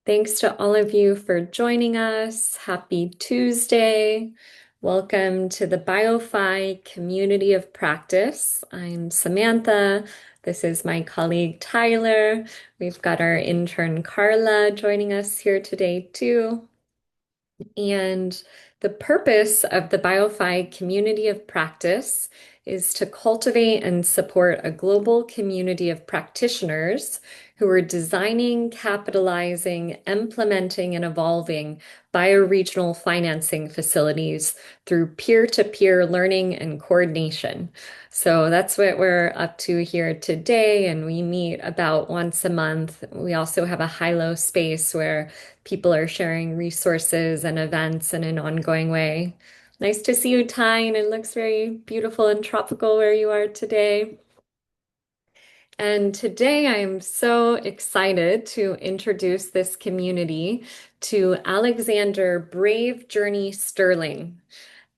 Thanks to all of you for joining us. Happy Tuesday. Welcome to the BioFi Community of Practice. I'm Samantha. This is my colleague Tyler. We've got our intern Carla joining us here today too. And the purpose of the BioFi community of practice is to cultivate and support a global community of practitioners who are designing, capitalizing, implementing, and evolving bioregional financing facilities through peer-to-peer learning and coordination. So that's what we're up to here today, and we meet about once a month. We also have a high-low space where people are sharing resources and events in an ongoing way. Nice to see you, Tyne. It looks very beautiful and tropical where you are today. And today I am so excited to introduce this community to Alexander Brave Journey Sterling.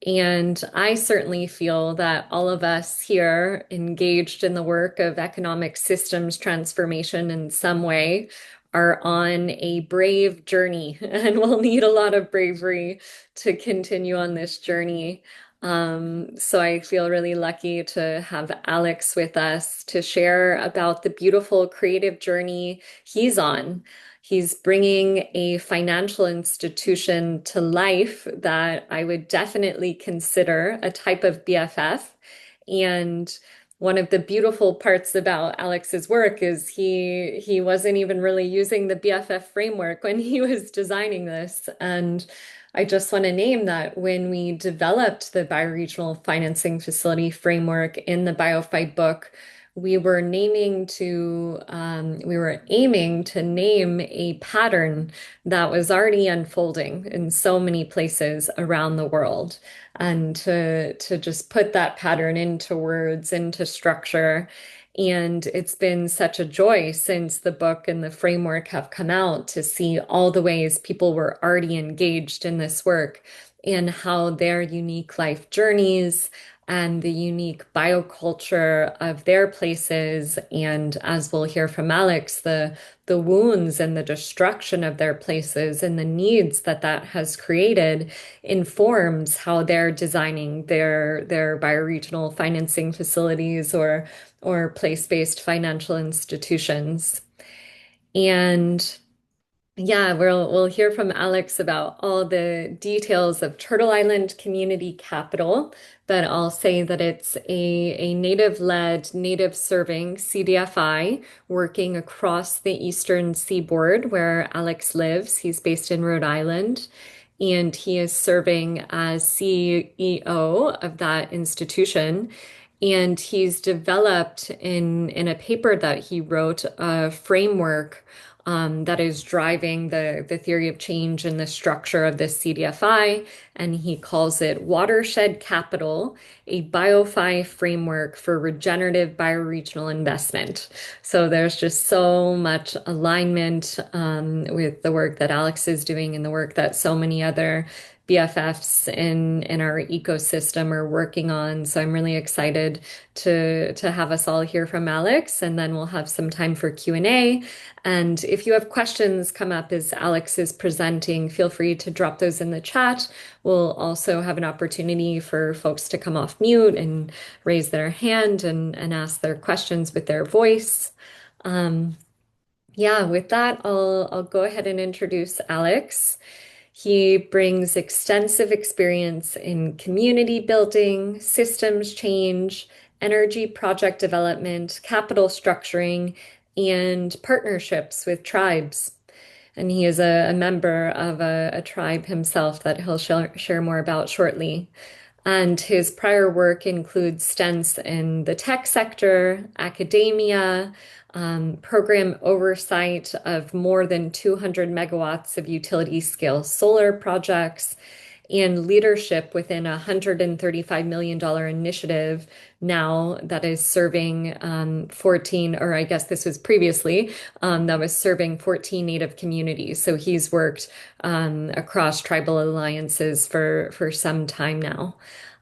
And I certainly feel that all of us here engaged in the work of economic systems transformation in some way are on a brave journey and will need a lot of bravery to continue on this journey. So I feel really lucky to have Alex with us to share about the beautiful creative journey he's on. He's bringing a financial institution to life that I would definitely consider a type of BFF. And one of the beautiful parts about Alex's work is he wasn't even really using the BFF framework when he was designing this. And I just want to name that when we developed the bioregional financing facility framework in the BioFi book, we were aiming to name a pattern that was already unfolding in so many places around the world, and to just put that pattern into words, into structure. And it's been such a joy since the book and the framework have come out to see all the ways people were already engaged in this work and how their unique life journeys and the unique bioculture of their places, and as we'll hear from Alex, the wounds and the destruction of their places and the needs that that has created informs how they're designing their bioregional financing facilities or place-based financial institutions. And yeah, we'll hear from Alex about all the details of Turtle Island Community Capital, but I'll say that it's a native-led, native-serving CDFI working across the eastern seaboard where Alex lives. He's based in Rhode Island, and he is serving as CEO of that institution. And he's developed in a paper that he wrote a framework that is driving the theory of change and the structure of this CDFI. And he calls it Watershed Capital, a BioFi framework for regenerative bioregional investment. So there's just so much alignment with the work that Alex is doing and the work that so many other BFFs in our ecosystem are working on. So I'm really excited to have us all hear from Alex, and then we'll have some time for Q&A. And if you have questions come up as Alex is presenting, feel free to drop those in the chat. We'll also have an opportunity for folks to come off mute and raise their hand and ask their questions with their voice. Um, yeah, with that, I'll go ahead and introduce Alex. He brings extensive experience in community building, systems change, energy project development, capital structuring, and partnerships with tribes. And he is a member of a tribe himself that he'll share more about shortly. And his prior work includes stints in the tech sector, academia, program oversight of more than 200 megawatts of utility scale solar projects, and leadership within a $135 million initiative now that is serving 14, or I guess this was previously, that was serving 14 Native communities. So he's worked across tribal alliances for some time now.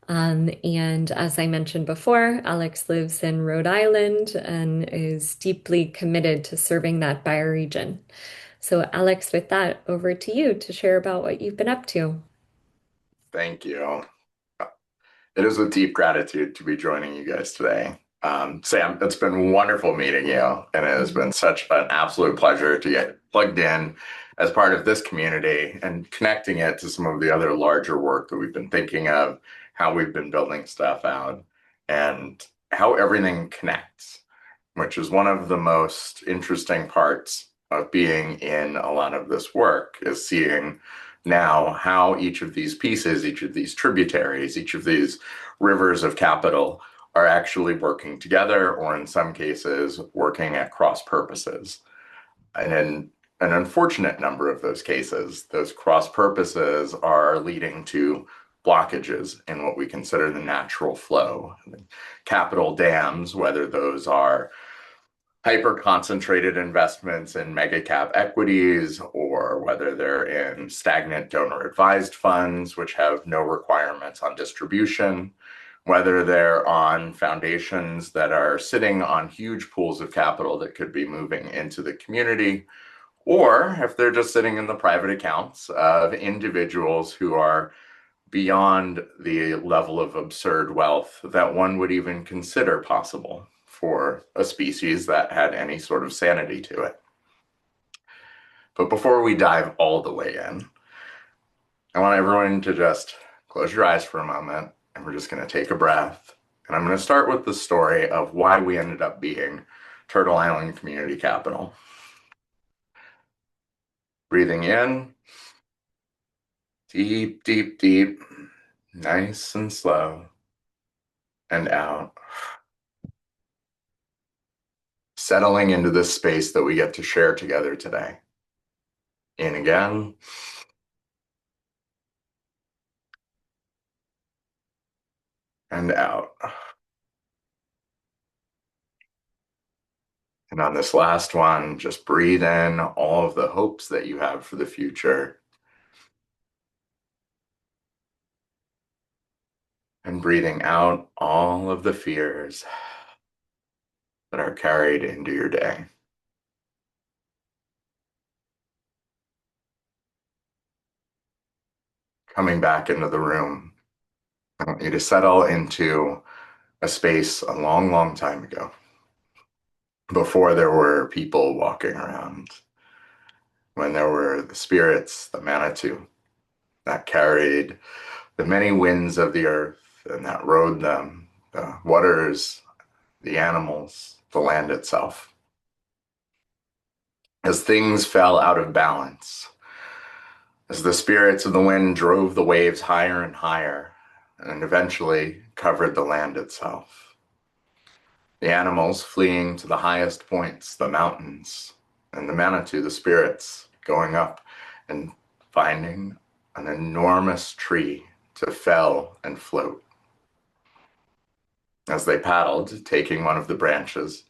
And as I mentioned before, Alex lives in Rhode Island and is deeply committed to serving that bioregion. So, Alex, with that, over to you to share about what you've been up to. Thank you. It is with deep gratitude to be joining you guys today. Sam, it's been wonderful meeting you, and it has been such an absolute pleasure to get plugged in as part of this community and connecting it to some of the other larger work that we've been thinking of, how we've been building stuff out, and how everything connects, which is one of the most interesting parts of being in a lot of this work, is seeing now how each of these pieces, each of these tributaries, each of these rivers of capital are actually working together, or in some cases, working at cross purposes. And in an unfortunate number of those cases, those cross purposes are leading to blockages in what we consider the natural flow. Capital dams, whether those are hyper concentrated investments in mega cap equities, or whether they're in stagnant donor advised funds, which have no requirements on distribution, whether they're on foundations that are sitting on huge pools of capital that could be moving into the community, or if they're just sitting in the private accounts of individuals who are beyond the level of absurd wealth that one would even consider possible for a species that had any sort of sanity to it. But before we dive all the way in, I want everyone to just close your eyes for a moment, and we're just going to take a breath. And I'm going to start with the story of why we ended up being Turtle Island Community Capital. Breathing in, deep, deep, deep, nice and slow, and out. Settling into this space that we get to share together today. In again, and out. And on this last one, just breathe in all of the hopes that you have for the future. And breathing out all of the fears that are carried into your day. Coming back into the room, I want you to settle into a space a long, long time ago, before there were people walking around, when there were the spirits, the Manitou, that carried the many winds of the earth and that rode them, the waters, the animals, the land itself. As things fell out of balance, as the spirits of the wind drove the waves higher and higher, and eventually covered the land itself. The animals fleeing to the highest points, the mountains, and the Manitou, the spirits, going up and finding an enormous tree to fell and float. As they paddled, taking one of the branches,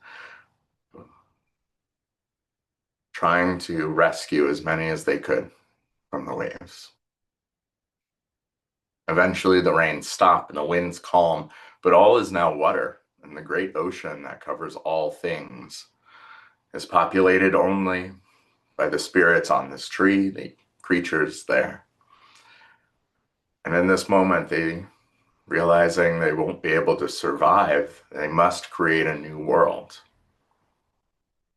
trying to rescue as many as they could from the waves. Eventually, the rains stop and the winds calm, but all is now water, and the great ocean that covers all things is populated only by the spirits on this tree, the creatures there. And in this moment, they, realizing they won't be able to survive, they must create a new world.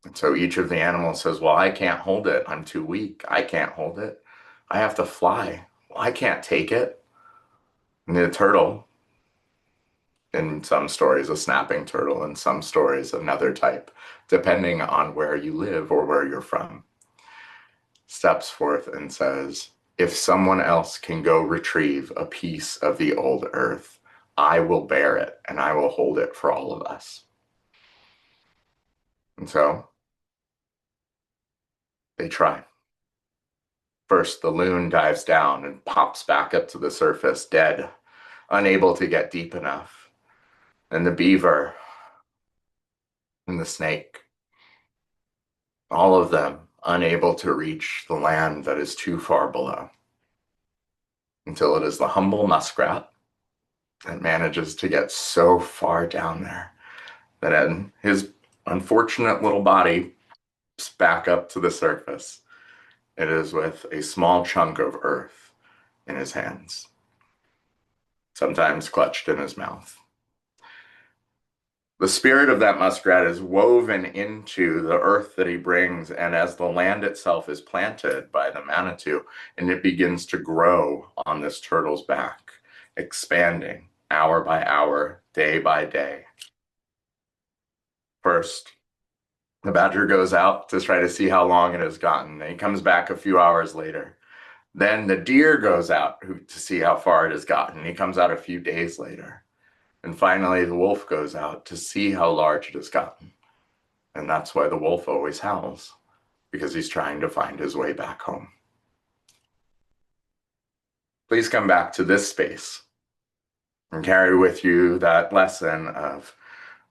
And so each of the animals says, well, I can't hold it. I'm too weak. I can't hold it. I have to fly. Well, I can't take it. And the turtle, in some stories, a snapping turtle, in some stories, another type, depending on where you live or where you're from, steps forth and says, if someone else can go retrieve a piece of the old earth, I will bear it and I will hold it for all of us. And so they try. First, the loon dives down and pops back up to the surface, dead, unable to get deep enough. And the beaver and the snake, all of them unable to reach the land that is too far below. Until it is the humble muskrat and manages to get so far down there that in his unfortunate little body back up to the surface. It is with a small chunk of earth in his hands, sometimes clutched in his mouth. The spirit of that muskrat is woven into the earth that he brings, and as the land itself is planted by the Manitou, and it begins to grow on this turtle's back, expanding hour by hour, day by day. First, the badger goes out to try to see how long it has gotten, and he comes back a few hours later. Then the deer goes out to see how far it has gotten. He comes out a few days later. And finally, the wolf goes out to see how large it has gotten. And that's why the wolf always howls, because he's trying to find his way back home. Please come back to this space and carry with you that lesson of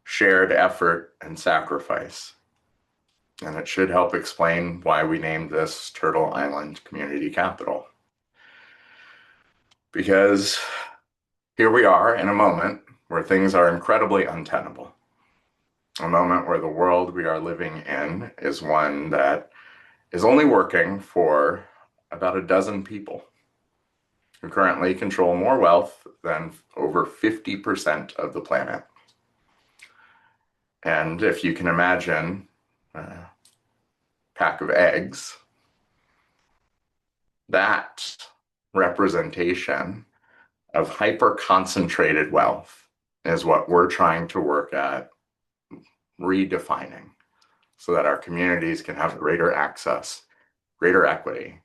shared effort and sacrifice. And it should help explain why we named this Turtle Island Community Capital. Because here we are in a moment where things are incredibly untenable. A moment where the world we are living in is one that is only working for about a dozen people who currently control more wealth than over 50% of the planet. And if you can imagine a pack of eggs, that representation of hyper concentrated wealth is what we're trying to work at redefining so that our communities can have greater access, greater equity,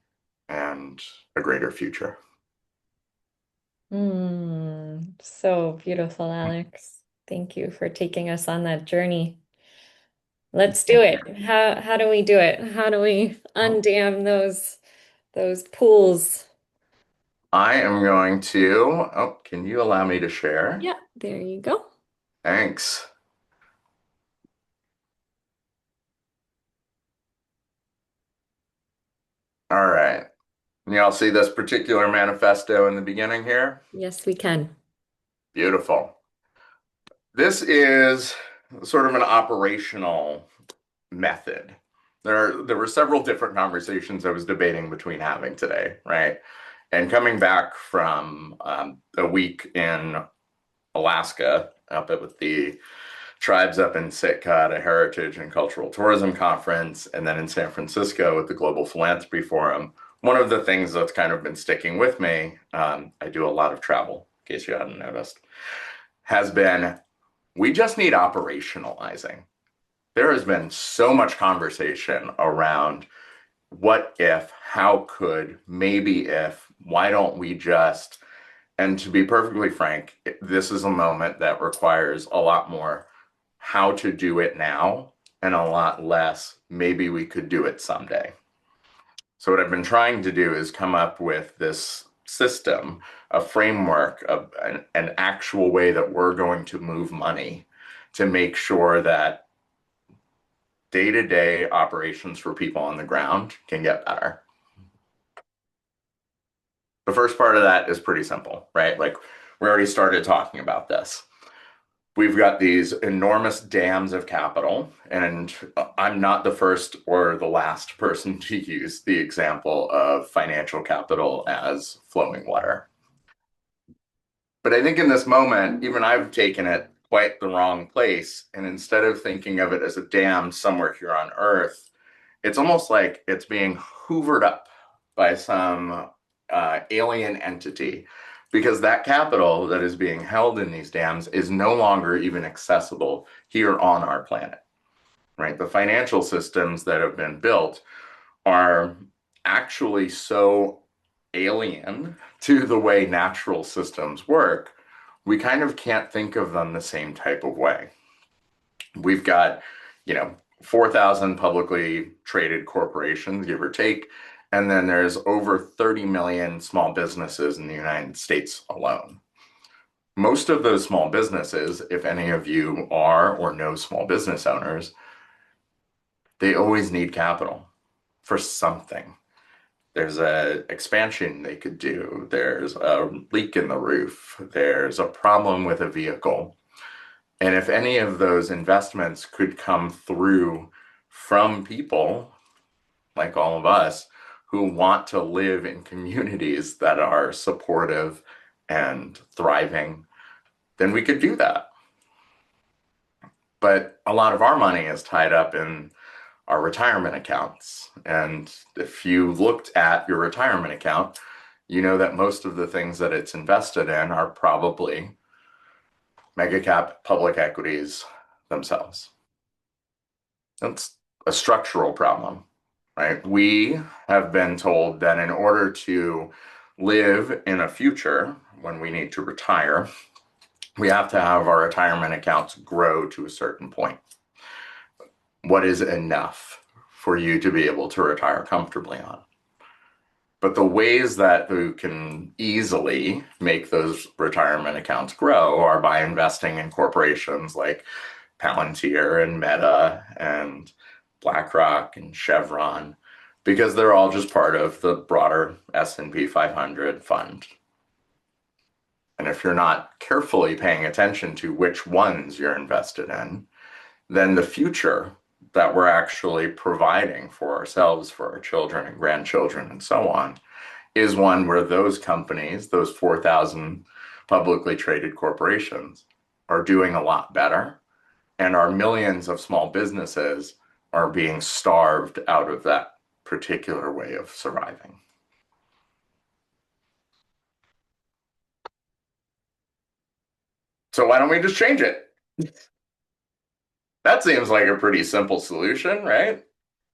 and a greater future. So beautiful, Alex. Thank you for taking us on that journey. Let's do Thank it. you. How do we do it? How do we Well, undam those pools? I am going to, oh, can you allow me to share? Yeah, there you go. Thanks. All right. You all see this particular manifesto in the beginning here? Yes, we can. Beautiful. This is sort of an operational method. There were several different conversations I was debating between having today, right? And coming back from a week in Alaska, up with the tribes up in Sitka at a heritage and cultural tourism conference, and then in San Francisco at the Global Philanthropy Forum. One of the things that's kind of been sticking with me, I do a lot of travel, in case you hadn't noticed, has been we just need operationalizing. There has been so much conversation around what if, how could, maybe if, why don't we just, and to be perfectly frank, this is a moment that requires a lot more how to do it now and a lot less maybe we could do it someday. So what I've been trying to do is come up with this system, a framework, of an actual way that we're going to move money to make sure that day-to-day operations for people on the ground can get better. The first part of that is pretty simple, right? Like we already started talking about this. We've got these enormous dams of capital, and I'm not the first or the last person to use the example of financial capital as flowing water. But I think in this moment, even I've taken it quite the wrong place. And instead of thinking of it as a dam somewhere here on Earth, it's almost like it's being hoovered up by some alien entity because that capital that is being held in these dams is no longer even accessible here on our planet, right? The financial systems that have been built are actually so alien to the way natural systems work, we kind of can't think of them the same type of way. We've got, 4,000 publicly traded corporations, give or take, and then there's over 30 million small businesses in the United States alone. Most of those small businesses, if any of you are or know small business owners, they always need capital for something. There's a expansion they could do. There's a leak in the roof. There's a problem with a vehicle. And if any of those investments could come through from people like all of us who want to live in communities that are supportive and thriving, then we could do that. But a lot of our money is tied up in our retirement accounts. And if you looked at your retirement account, you know that most of the things that it's invested in are probably mega cap public equities themselves. That's a structural problem, right? We have been told that in order to live in a future when we need to retire, we have to have our retirement accounts grow to a certain point. What is enough for you to be able to retire comfortably on? But the ways that you can easily make those retirement accounts grow are by investing in corporations like Palantir and Meta and BlackRock and Chevron, because they're all just part of the broader S&P 500 fund. And if you're not carefully paying attention to which ones you're invested in, then the future that we're actually providing for ourselves, for our children and grandchildren, and so on, is one where those companies, those 4,000 publicly traded corporations, are doing a lot better, and our millions of small businesses are being starved out of that particular way of surviving. So why don't we just change it? That seems like a pretty simple solution, right?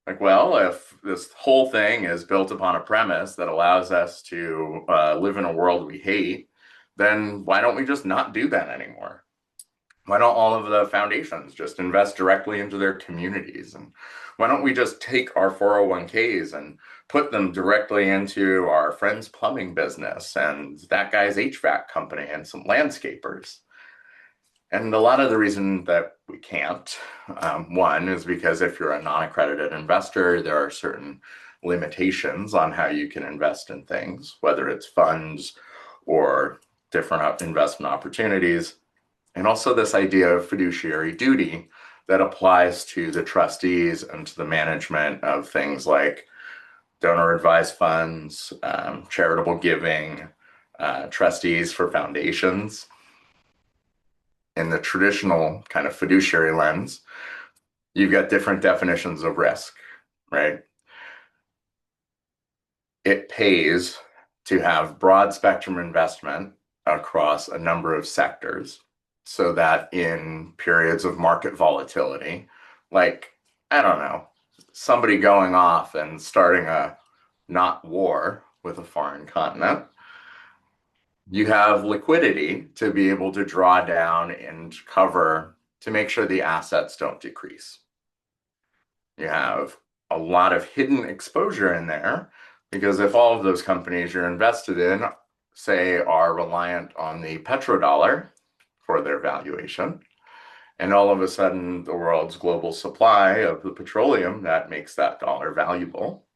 Like, well, if this whole thing is built upon a premise that allows us to live in a world we hate, then why don't we just not do that anymore? Why don't all of the foundations just invest directly into their communities? And why don't we just take our 401ks and put them directly into our friend's plumbing business and that guy's HVAC company and some landscapers? And a lot of the reason that we can't, one, is because if you're a non-accredited investor, there are certain limitations on how you can invest in things, whether it's funds or different investment opportunities. And also this idea of fiduciary duty that applies to the trustees and to the management of things like donor advised funds, charitable giving, trustees for foundations. In the traditional kind of fiduciary lens, you've got different definitions of risk, right? It pays to have broad spectrum investment across a number of sectors so that in periods of market volatility, like, I don't know, somebody going off and starting a not war with a foreign continent, you have liquidity to be able to draw down and cover to make sure the assets don't decrease. You have a lot of hidden exposure in there because if all of those companies you're invested in, say, are reliant on the petrodollar for their valuation, and all of a sudden the world's global supply of the petroleum that makes that dollar valuable,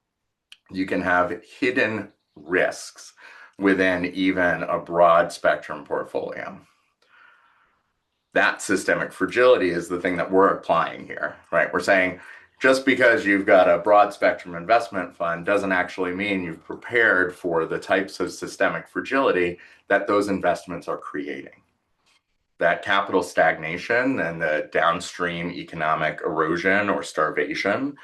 you can have hidden risks within even a broad spectrum portfolio. That systemic fragility is the thing that we're applying here, right? We're saying just because you've got a broad spectrum investment fund doesn't actually mean you've prepared for the types of systemic fragility that those investments are creating. That capital stagnation and the downstream economic erosion or starvation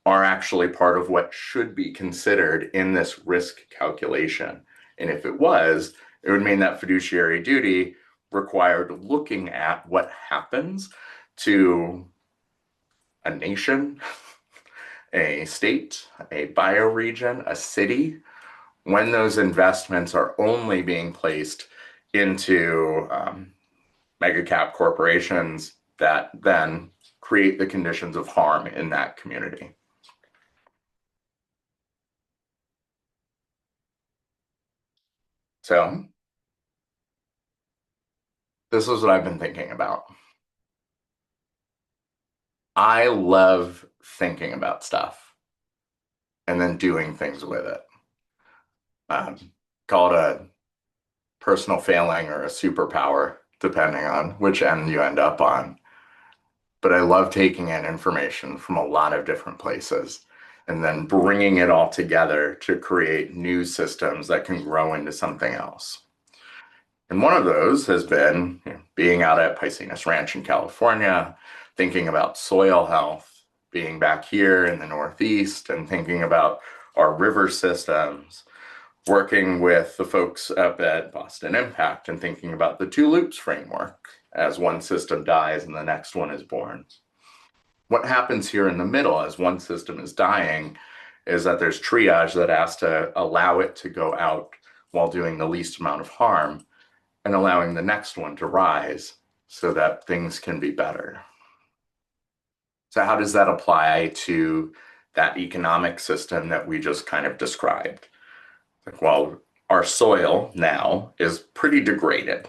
are actually part of what should be considered in this risk calculation. And if it was, it would mean that fiduciary duty required looking at what happens to a nation, a state, a bioregion, a city, when those investments are only being placed into mega cap corporations that then create the conditions of harm in that community. So this is what I've been thinking about. I love thinking about stuff and then doing things with it. Um, Call it a personal failing or a superpower, depending on which end you end up on. But I love taking in information from a lot of different places and then bringing it all together to create new systems that can grow into something else. And one of those has been, being out at Piscinus Ranch in California, thinking about soil health, being back here in the Northeast and thinking about our river systems, working with the folks up at Boston Impact and thinking about the two loops framework as one system dies and the next one is born. What happens here in the middle as one system is dying is that there's triage that has to allow it to go out while doing the least amount of harm and allowing the next one to rise so that things can be better. So, how does that apply to that economic system that we just kind of described? Like, well, our soil now is pretty degraded,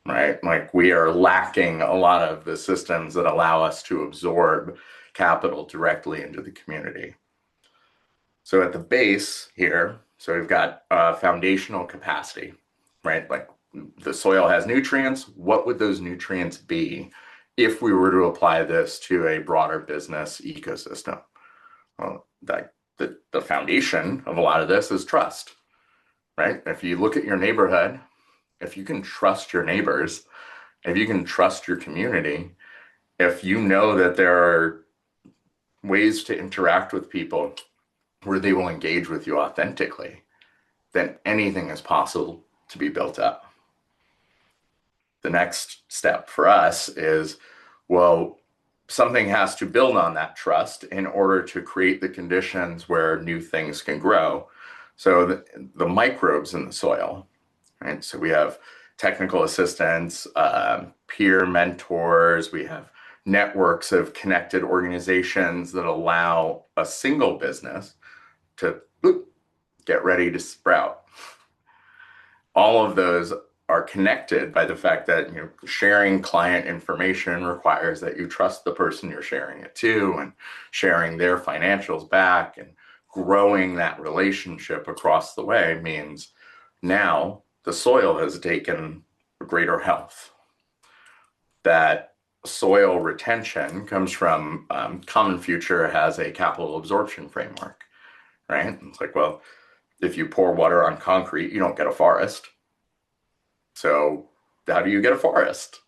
right? Like, we are lacking a lot of the systems that allow us to absorb capital directly into the community. So, at the base here, so we've got foundational capacity, right? Like, the soil has nutrients. What would those nutrients be if we were to apply this to a broader business ecosystem? Well, the foundation of a lot of this is trust, right? If you look at your neighborhood, if you can trust your neighbors, if you can trust your community, if you know that there are ways to interact with people where they will engage with you authentically, then anything is possible to be built up. The next step for us is, well, something has to build on that trust in order to create the conditions where new things can grow. So the microbes in the soil, right? So we have technical assistants, peer mentors, we have networks of connected organizations that allow a single business to get ready to sprout. All of those are connected by the fact that sharing client information requires that you trust the person you're sharing it to and sharing their financials back and growing that relationship across the way means now the soil has taken greater health. That soil retention comes from Common Future has a capital absorption framework, right? It's like, well, if you pour water on concrete, you don't get a forest. So how do you get a forest?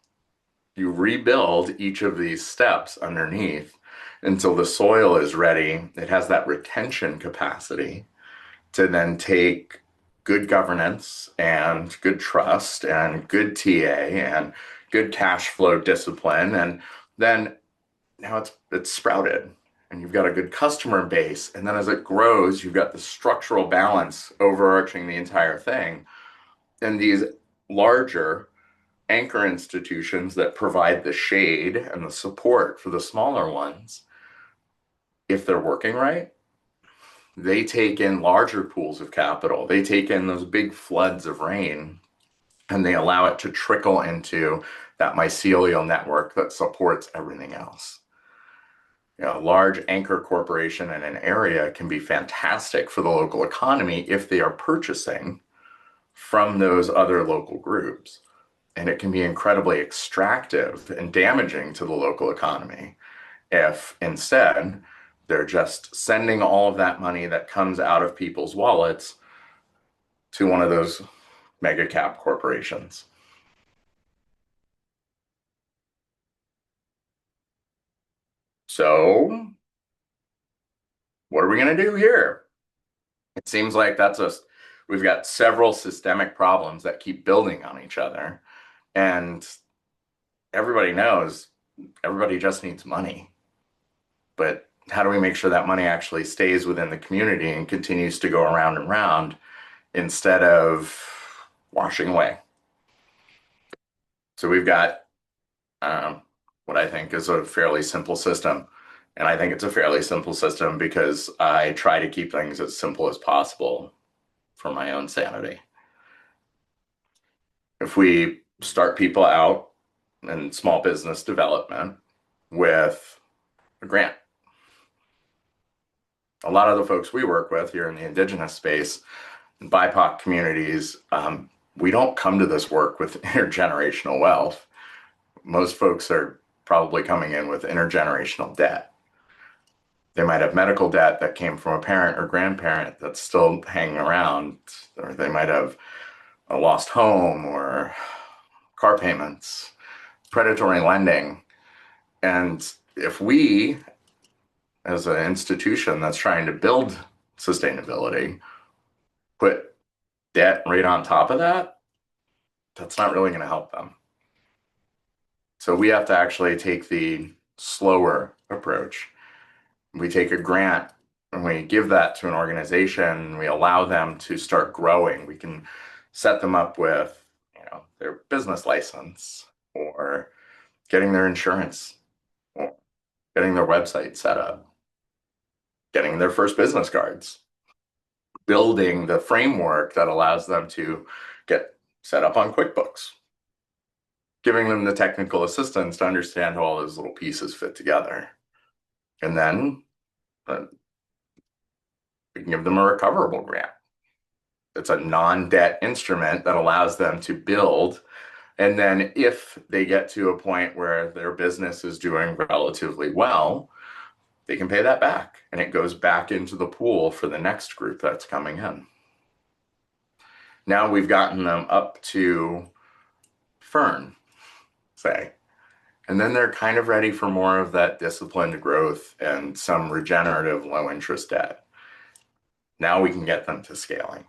You rebuild each of these steps underneath until the soil is ready. It has that retention capacity to then take good governance and good trust and good TA and good cash flow discipline. And then now it's sprouted and you've got a good customer base. And then as it grows, you've got the structural balance overarching the entire thing. And these larger anchor institutions that provide the shade and the support for the smaller ones, if they're working right, they take in larger pools of capital. They take in those big floods of rain and they allow it to trickle into that mycelial network that supports everything else. A large anchor corporation in an area can be fantastic for the local economy if they are purchasing from those other local groups. And it can be incredibly extractive and damaging to the local economy if instead they're just sending all of that money that comes out of people's wallets to one of those mega cap corporations. So, what are we going to do here? It seems like we've got several systemic problems that keep building on each other. And everybody knows everybody just needs money. But how do we make sure that money actually stays within the community and continues to go around and round instead of washing away? So we've got what I think is a fairly simple system. And I think it's a fairly simple system because I try to keep things as simple as possible for my own sanity. If we start people out in small business development with a grant, a lot of the folks we work with here in the indigenous space, In BIPOC communities, we don't come to this work with intergenerational wealth. Most folks are probably coming in with intergenerational debt. They might have medical debt that came from a parent or grandparent that's still hanging around, or they might have a lost home or car payments, predatory lending. And if we, as an institution that's trying to build sustainability, put debt right on top of that, that's not really going to help them. So we have to actually take the slower approach. We take a grant and we give that to an organization, we allow them to start growing. We can set them up with, their business license or getting their insurance or getting their website set up, getting their first business cards, building the framework that allows them to get set up on QuickBooks, giving them the technical assistance to understand how all those little pieces fit together. And then we can give them a recoverable grant. It's a non-debt instrument that allows them to build. And then if they get to a point where their business is doing relatively well, they can pay that back and it goes back into the pool for the next group that's coming in. Now we've gotten them up to Fern, say, and then they're kind of ready for more of that disciplined growth and some regenerative low interest debt. Now we can get them to scaling.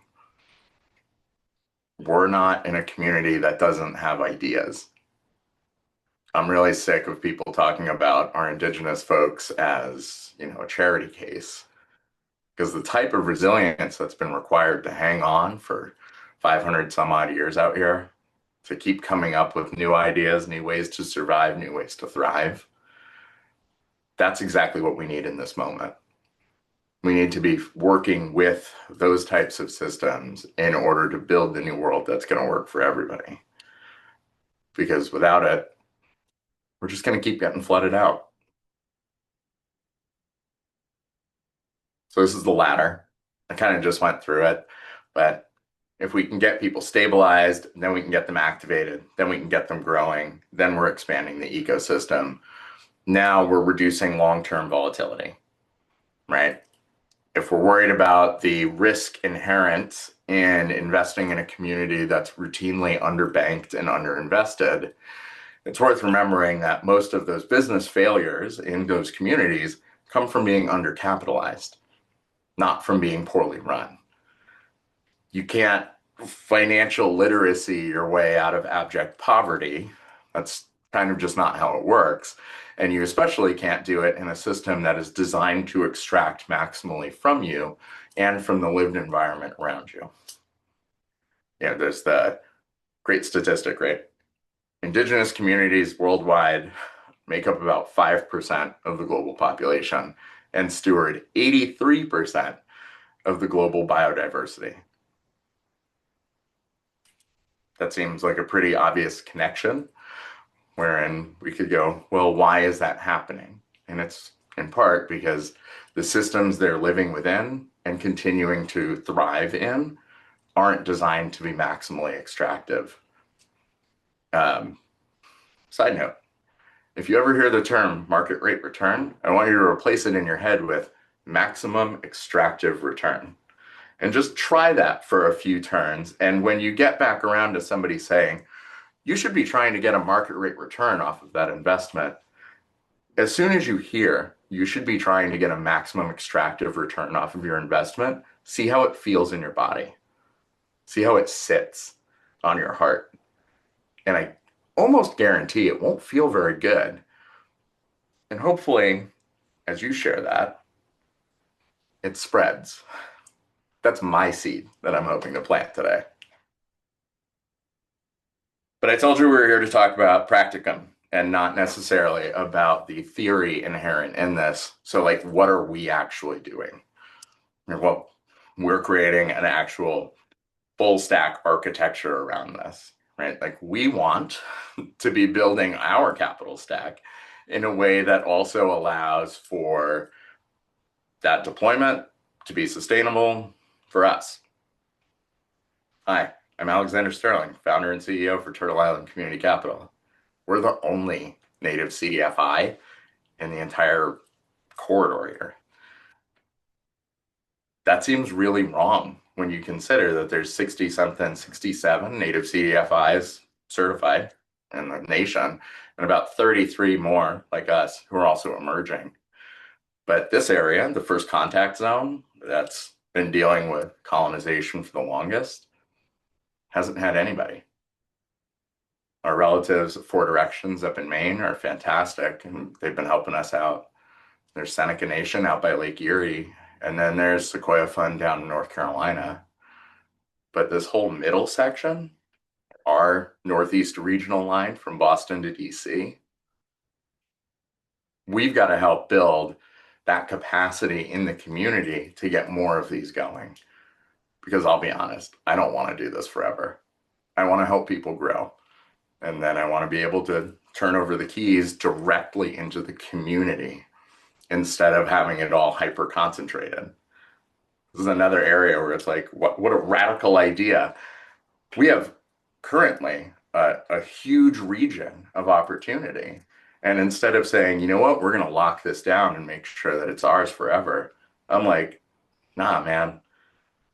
We're not in a community that doesn't have ideas. I'm really sick of people talking about our indigenous folks as, a charity case, because the type of resilience that's been required to hang on for 500 some odd years out here, to keep coming up with new ideas, new ways to survive, new ways to thrive, that's exactly what we need in this moment. We need to be working with those types of systems in order to build the new world that's going to work for everybody. Because without it, we're just going to keep getting flooded out. So this is the ladder. I kind of just went through it, but if we can get people stabilized, then we can get them activated, then we can get them growing, then we're expanding the ecosystem. Now we're reducing long-term volatility, right? If we're worried about the risk inherent in investing in a community that's routinely underbanked and underinvested, it's worth remembering that most of those business failures in those communities come from being undercapitalized, not from being poorly run. You can't financial literacy your way out of abject poverty. That's kind of just not how it works. And you especially can't do it in a system that is designed to extract maximally from you and from the lived environment around you. There's the great statistic, right? Indigenous communities worldwide make up about 5% of the global population and steward 83% of the global biodiversity. That seems like a pretty obvious connection, wherein we could go, well, why is that happening? And it's in part because the systems they're living within and continuing to thrive in aren't designed to be maximally extractive. Side note, if you ever hear the term market rate return, I want you to replace it in your head with maximum extractive return. And just try that for a few turns. And when you get back around to somebody saying, you should be trying to get a market rate return off of that investment, as soon as you hear you should be trying to get a maximum extractive return off of your investment, see how it feels in your body. See how it sits on your heart. And I almost guarantee it won't feel very good. And hopefully, as you share that, it spreads. That's my seed that I'm hoping to plant today. But I told you we were here to talk about practicum and not necessarily about the theory inherent in this. So, what are we actually doing? Well, we're creating an actual full stack architecture around this, right? We want to be building our capital stack in a way that also allows for that deployment to be sustainable for us. Hi, I'm Alexander Sterling, founder and CEO for Turtle Island Community Capital. We're the only native CDFI in the entire corridor here. That seems really wrong when you consider that there's 60 something, 67 native CDFIs certified in the nation, and about 33 more like us who are also emerging. But this area, the first contact zone, that's been dealing with colonization for the longest, hasn't had anybody. Our relatives at Four Directions up in Maine are fantastic, and they've been helping us out. There's Seneca Nation out by Lake Erie, and then there's Sequoia Fund down in North Carolina. But this whole middle section, our Northeast regional line from Boston to DC, we've got to help build that capacity in the community to get more of these going. Because I'll be honest, I don't want to do this forever. I want to help people grow. And then I want to be able to turn over the keys directly into the community instead of having it all hyper concentrated. This is another area where it's like, what a radical idea. We have currently a huge region of opportunity. And instead of saying, you know what, we're going to lock this down and make sure that it's ours forever, I'm like, nah, man,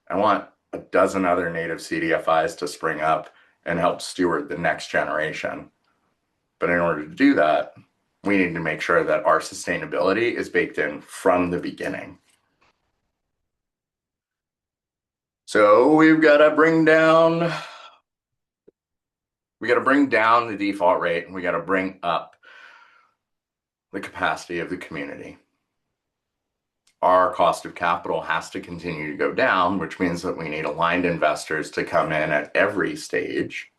I want a dozen other native CDFIs to spring up and help steward the next generation. But in order to do that, we need to make sure that our sustainability is baked in from the beginning. So we got to bring down the default rate, and we got to bring up the capacity of the community. Our cost of capital has to continue to go down, which means that we need aligned investors to come in at every stage,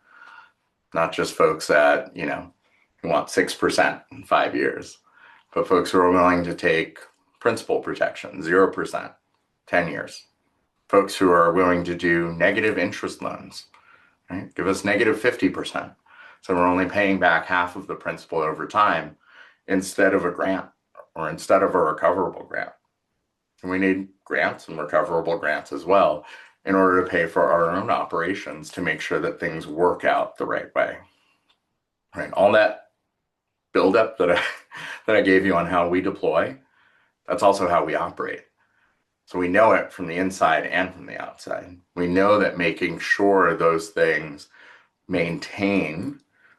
not just folks that, who want 6% in 5 years, but folks who are willing to take principal protection, 0%, 10 years. Folks who are willing to do negative interest loans, right? Give us negative 50%. So we're only paying back half of the principal over time instead of a grant or instead of a recoverable grant. And we need grants and recoverable grants as well in order to pay for our own operations to make sure that things work out the right way. Right? All that buildup that I gave you on how we deploy, that's also how we operate. So we know it from the inside and from the outside. We know that making sure those things maintain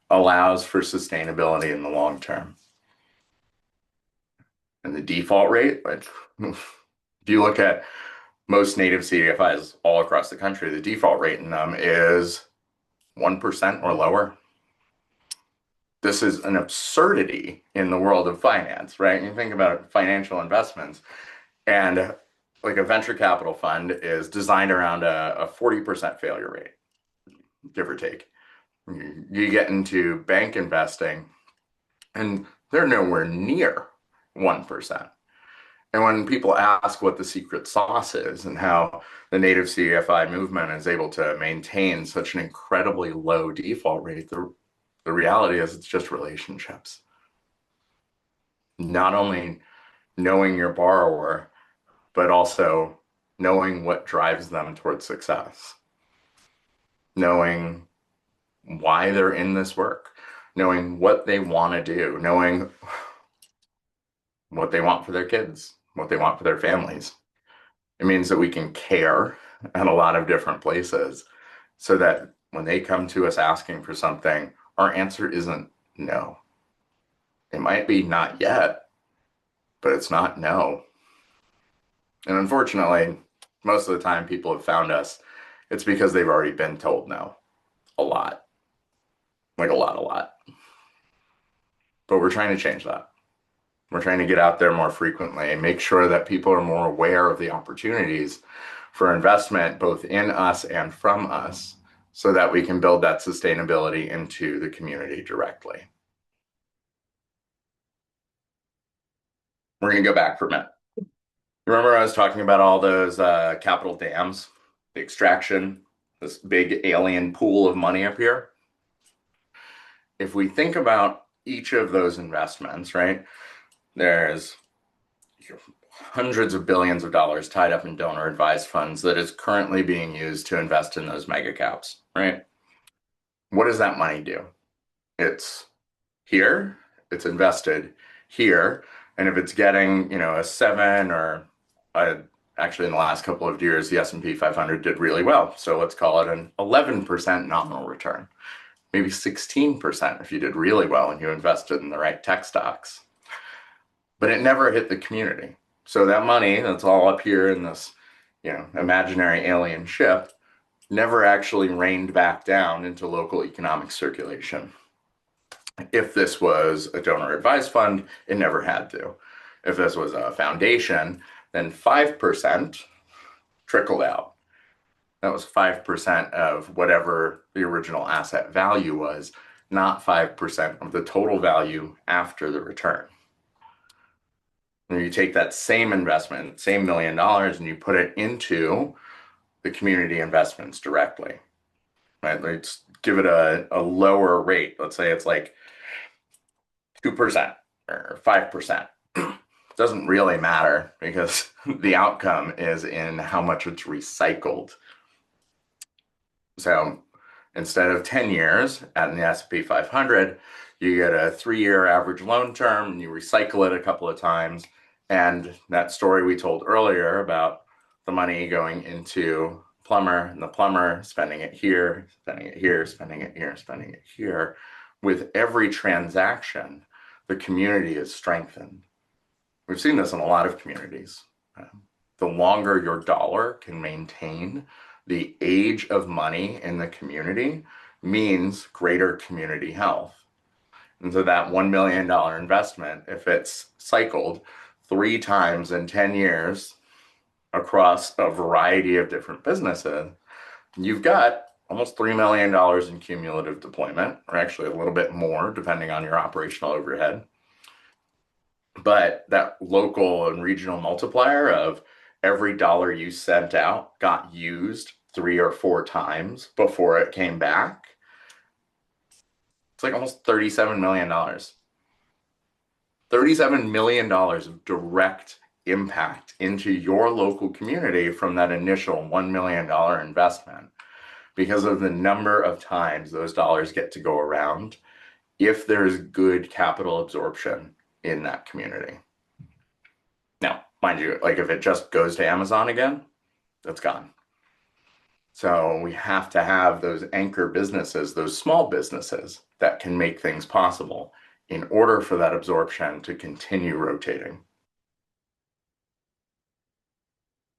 allows for sustainability in the long term. And the default rate, like if you look at most native CDFIs all across the country, the default rate in them is 1% or lower. This is an absurdity in the world of finance, right? You think about financial investments, and like a venture capital fund is designed around a 40% failure rate, give or take. You get into bank investing, and they're nowhere near 1%. And when people ask what the secret sauce is and how the native CDFI movement is able to maintain such an incredibly low default rate, the reality is it's just relationships. Not only knowing your borrower, but also knowing what drives them towards success, knowing why they're in this work, knowing what they want to do, knowing what they want for their kids, what they want for their families. It means that we can care at a lot of different places so that when they come to us asking for something, our answer isn't no. It might be not yet, but it's not no. And unfortunately, most of the time people have found us, it's because they've already been told no a lot, like a lot. But we're trying to change that. We're trying to get out there more frequently and make sure that people are more aware of the opportunities for investment, both in us and from us, so that we can build that sustainability into the community directly. We're going to go back for a minute. Remember, I was talking about all those capital dams, the extraction, this big alien pool of money up here? If we think about each of those investments, right, there's hundreds of billions of dollars tied up in donor advised funds that is currently being used to invest in those mega caps, right? What does that money do? It's here, it's invested here, and if it's getting, a 7 or a, actually in the last couple of years, the S&P 500 did really well. So let's call it an 11% nominal return, maybe 16% if you did really well and you invested in the right tech stocks. But it never hit the community. So that money that's all up here in this, imaginary alien ship never actually rained back down into local economic circulation. If this was a donor advised fund, it never had to. If this was a foundation, then 5% trickled out. That was 5% of whatever the original asset value was, not 5% of the total value after the return. And you take that same investment, same $1 million, and you put it into the community investments directly, right? Let's give it a lower rate. Let's say it's like 2% or 5%. Doesn't really matter because the outcome is in how much it's recycled. So instead of 10 years at the S&P 500, you get a 3-year average loan term and you recycle it a couple of times. And that story we told earlier about the money going into plumber and the plumber spending it here, spending it here, spending it here, spending it here. With every transaction, the community is strengthened. We've seen this in a lot of communities. The longer your dollar can maintain the age of money in the community means greater community health. And so that $1 million investment, if it's cycled 3 times in 10 years across a variety of different businesses, you've got almost $3 million in cumulative deployment, or actually a little bit more, depending on your operational overhead. But that local and regional multiplier of every dollar you sent out got used 3 or 4 times before it came back. It's like almost $37 million. $37 million of direct impact into your local community from that initial $1 million investment because of the number of times those dollars get to go around if there's good capital absorption in that community. Now, mind you, like if it just goes to Amazon again, that's gone. So we have to have those anchor businesses, those small businesses that can make things possible in order for that absorption to continue rotating.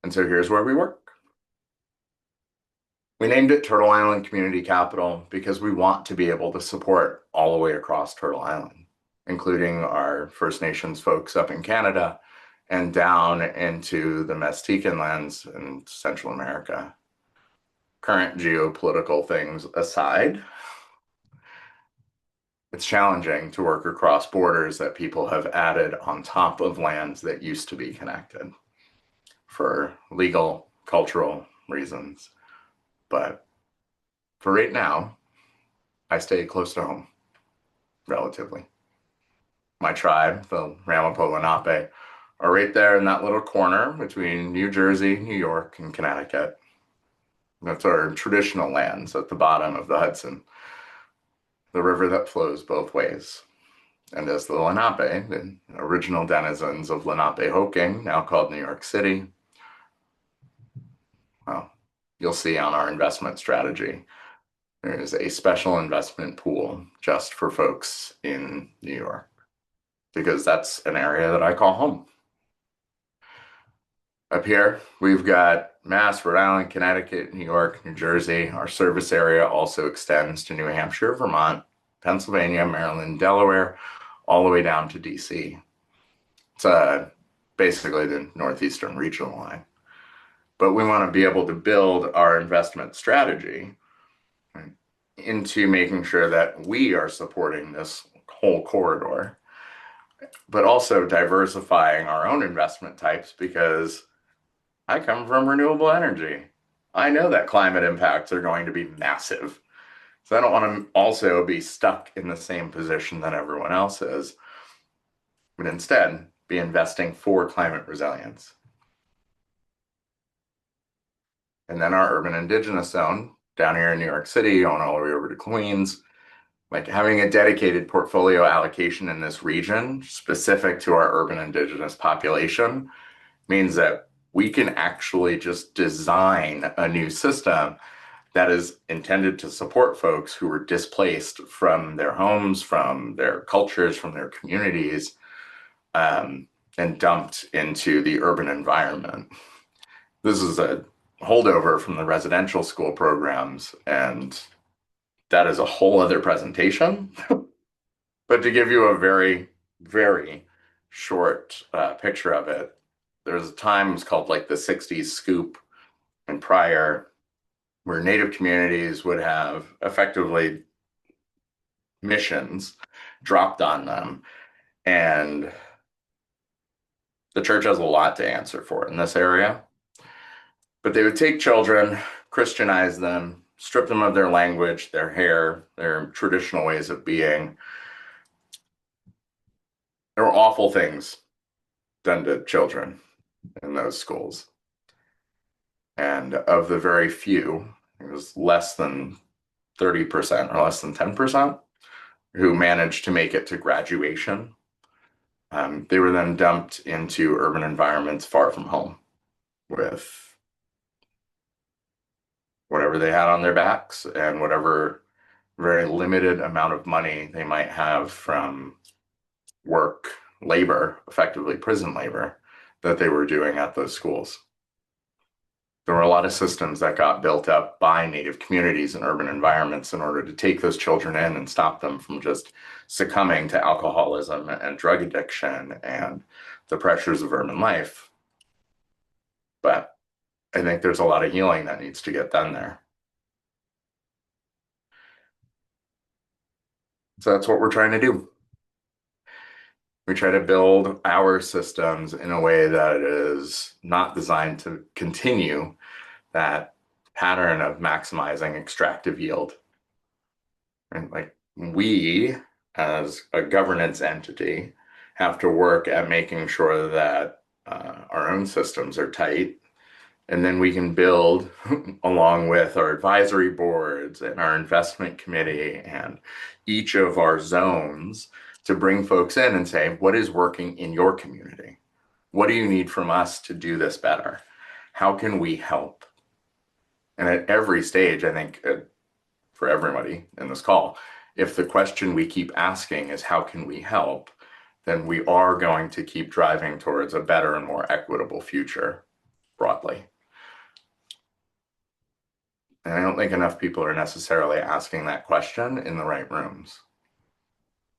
And so here's where we work. We named it Turtle Island Community Capital because we want to be able to support all the way across Turtle Island, including our First Nations folks up in Canada and down into the Mestican lands in Central America. Current geopolitical things aside, it's challenging to work across borders that people have added on top of lands that used to be connected for legal, cultural reasons. But for right now, I stay close to home, relatively. My tribe, the Ramapo Lenape, are right there in that little corner between New Jersey, New York, and Connecticut. That's our traditional lands at the bottom of the Hudson, the river that flows both ways. And as the Lenape, the original denizens of Lenapehoking, now called New York City, well, you'll see on our investment strategy, there is a special investment pool just for folks in New York, because that's an area that I call home. Up here, we've got Mass, Rhode Island, Connecticut, New York, New Jersey. Our service area also extends to New Hampshire, Vermont, Pennsylvania, Maryland, Delaware, all the way down to DC. It's basically the northeastern regional line. But we want to be able to build our investment strategy into making sure that we are supporting this whole corridor, but also diversifying our own investment types because I come from renewable energy. I know that climate impacts are going to be massive. So I don't want to also be stuck in the same position that everyone else is. But instead, be investing for climate resilience. And then our urban indigenous zone down here in New York City, on all the way over to Queens, like having a dedicated portfolio allocation in this region specific to our urban indigenous population means that we can actually just design a new system that is intended to support folks who were displaced from their homes, from their cultures, from their communities, um, and dumped into the urban environment. This is a holdover from the residential school programs, and that is a whole other presentation. But to give you a very, very short picture of it, there's times called like the 60s scoop and prior, where Native communities would have effectively missions dropped on them. And the church has a lot to answer for in this area. But they would take children, Christianize them, strip them of their language, their hair, their traditional ways of being. There were awful things done to children in those schools. And of the very few, it was less than 30% or less than 10% who managed to make it to graduation. They were then dumped into urban environments far from home with whatever they had on their backs and whatever very limited amount of money they might have from work, labor, effectively prison labor, that they were doing at those schools. There were a lot of systems that got built up by Native communities and urban environments in order to take those children in and stop them from just succumbing to alcoholism and drug addiction and the pressures of urban life. But I think there's a lot of healing that needs to get done there. So that's what we're trying to do. We try to build our systems in a way that is not designed to continue that pattern of maximizing extractive yield. And like we, as a governance entity, have to work at making sure that our own systems are tight. And then we can build along with our advisory boards and our investment committee and each of our zones to bring folks in and say, what is working in your community? What do you need from us to do this better? How can we help? And at every stage, I think for everybody in this call, if the question we keep asking is how can we help, then we are going to keep driving towards a better and more equitable future broadly. And I don't think enough people are necessarily asking that question in the right rooms.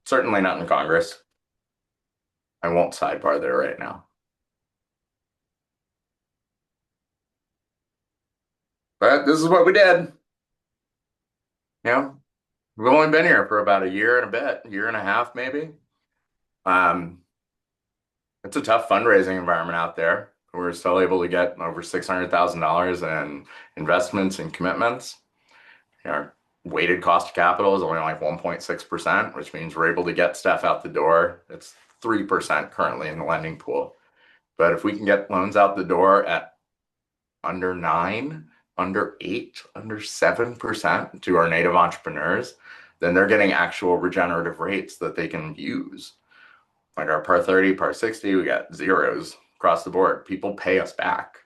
Certainly not in Congress. I won't sidebar there right now. But this is what we did. You know, we've only been here for about a year and a bit, year and a half maybe. Um, it's a tough fundraising environment out there. We're still able to get over $600,000 in investments and commitments. Our weighted cost of capital is only like 1.6%, which means we're able to get stuff out the door. It's 3% currently in the lending pool. But if we can get loans out the door at under 9, under 8, under 7% to our native entrepreneurs, then they're getting actual regenerative rates that they can use. Like our par 30, par 60, we got zeros across the board. People pay us back.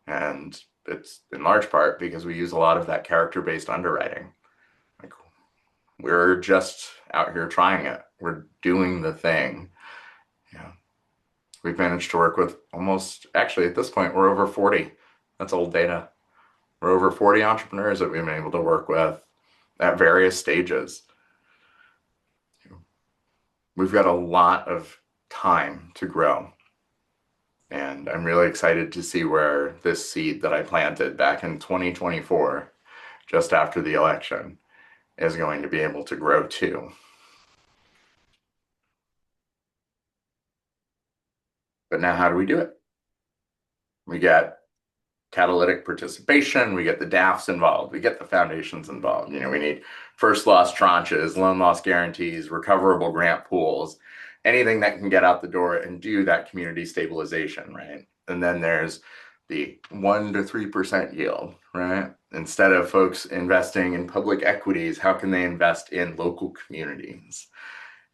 And it's in large part because we use a lot of that character-based underwriting. Like we're just out here trying it. We're doing the thing. Yeah. We've managed to work with almost, actually at this point, we're over 40. That's old data. We're over 40 entrepreneurs that we've been able to work with at various stages. We've got a lot of time to grow. And I'm really excited to see where this seed that I planted back in 2024, just after the election, is going to be able to grow too. But now, how do we do it? We get catalytic participation, we get the DAFs involved, we get the foundations involved. You know, we need first loss tranches, loan loss guarantees, recoverable grant pools. anything that can get out the door and do that community stabilization, right? And then there's the 1 to 3% yield, right? Instead of folks investing in public equities, how can they invest in local communities?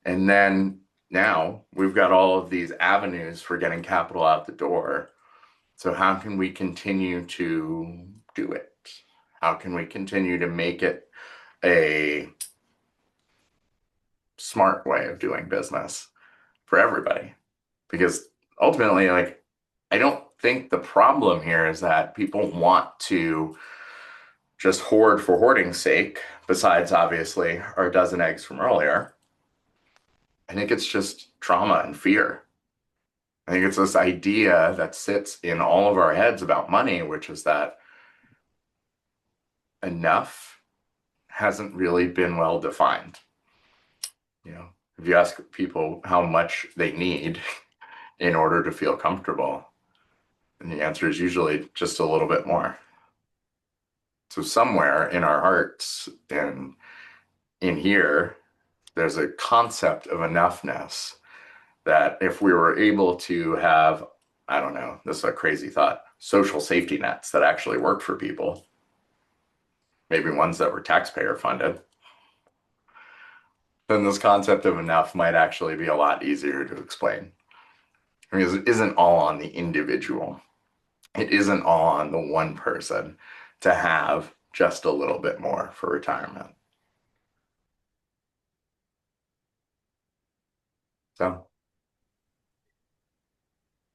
And then now we've got all of these avenues for getting capital out the door. So how can we continue to do it? How can we continue to make it a smart way of doing business for everybody? Because ultimately, like, I don't think the problem here is that people want to just hoard for hoarding's sake, besides obviously our dozen eggs from earlier. I think it's just trauma and fear. I think it's this idea that sits in all of our heads about money, which is that enough hasn't really been well defined. You know, if you ask people how much they need in order to feel comfortable, and the answer is usually just a little bit more. So somewhere in our hearts and in here, there's a concept of enoughness that if we were able to have, I don't know, this is a crazy thought, social safety nets that actually work for people, maybe ones that were taxpayer funded, then this concept of enough might actually be a lot easier to explain. I mean, it isn't all on the individual. It isn't all on the one person to have just a little bit more for retirement. So,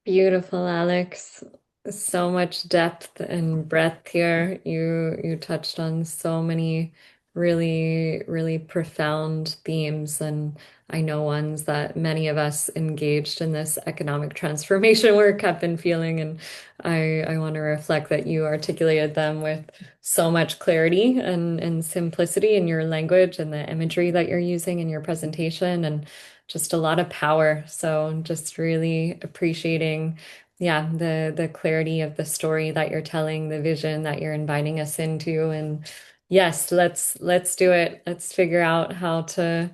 Beautiful, Alex. So much depth and breadth here. You touched on so many really, really profound themes, and I know ones that many of us engaged in this economic transformation work have been feeling, and I want to reflect that you articulated them with so much clarity and simplicity in your language and the imagery that you're using in your presentation, and just a lot of power. So just really appreciating, yeah, the clarity of the story that you're telling, the vision that you're inviting us into. And yes, let's do it. Let's figure out how to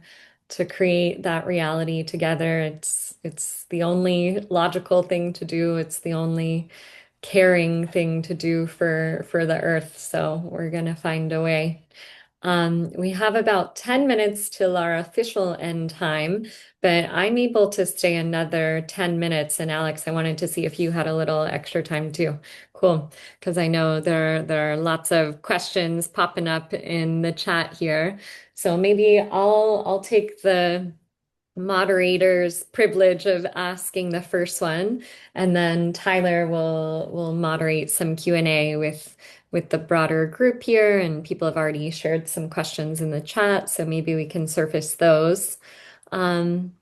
create that reality together. It's the only logical thing to do. It's the only caring thing to do for the earth. So we're gonna find a way. We have about 10 minutes till our official end time, but I'm able to stay another 10 minutes. And Alex, I wanted to see if you had a little extra time too. Cool, because I know there are lots of questions popping up in the chat here. So maybe I'll take the moderator's privilege of asking the first one, and then Tyler will moderate some Q&A with the broader group here, and people have already shared some questions in the chat, so maybe we can surface those. Um,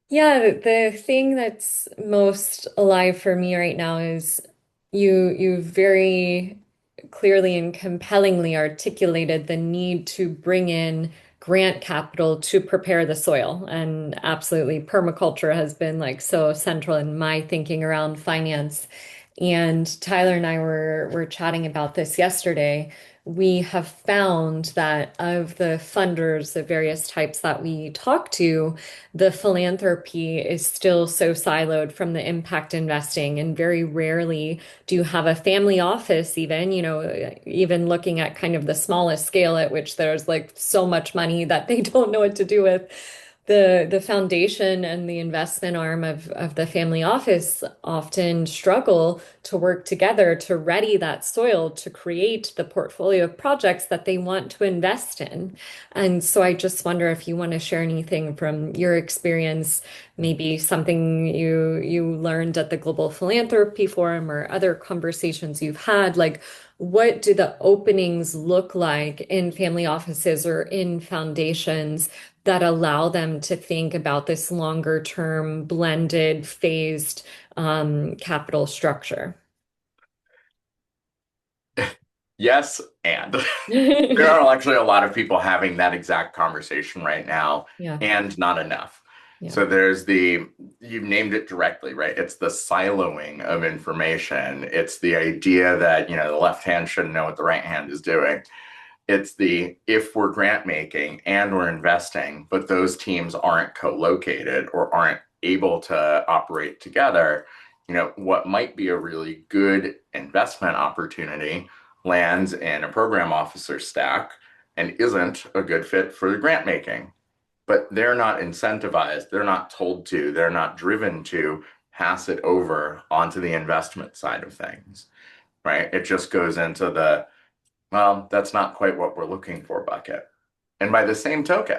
yeah, the thing that's most alive for me right now is you very clearly and compellingly articulated the need to bring in grant capital to prepare the soil. And absolutely, permaculture has been like so central in my thinking around finance. And Tyler and I were chatting about this yesterday. We have found that of the funders of various types that we talk to, the philanthropy is still so siloed from the impact investing, and very rarely do you have a family office, even, even looking at kind of the smallest scale at which there's like so much money that they don't know what to do with. The foundation and the investment arm of the family office often struggle to work together to ready that soil to create the portfolio of projects that they want to invest in. And so I just wonder if you want to share anything from your experience, maybe something you learned at the Global Philanthropy Forum or other conversations you've had, like what do the openings look like in family offices or in foundations that allow them to think about this longer term blended phased capital structure? yes, and there Yeah, are actually a lot of people having that exact conversation right now, and not enough. yeah. So you named it directly, right? It's the siloing of information. It's the idea that, the left hand shouldn't know what the right hand is doing. It's the if we're grant making and we're investing, but those teams aren't co-located or aren't able to operate together, what might be a really good investment opportunity lands in a program officer stack and isn't a good fit for the grant making. But they're not incentivized, they're not told to, they're not driven to pass it over onto the investment side of things, right? It just goes into the well, that's not quite what we're looking for bucket. And by the same token,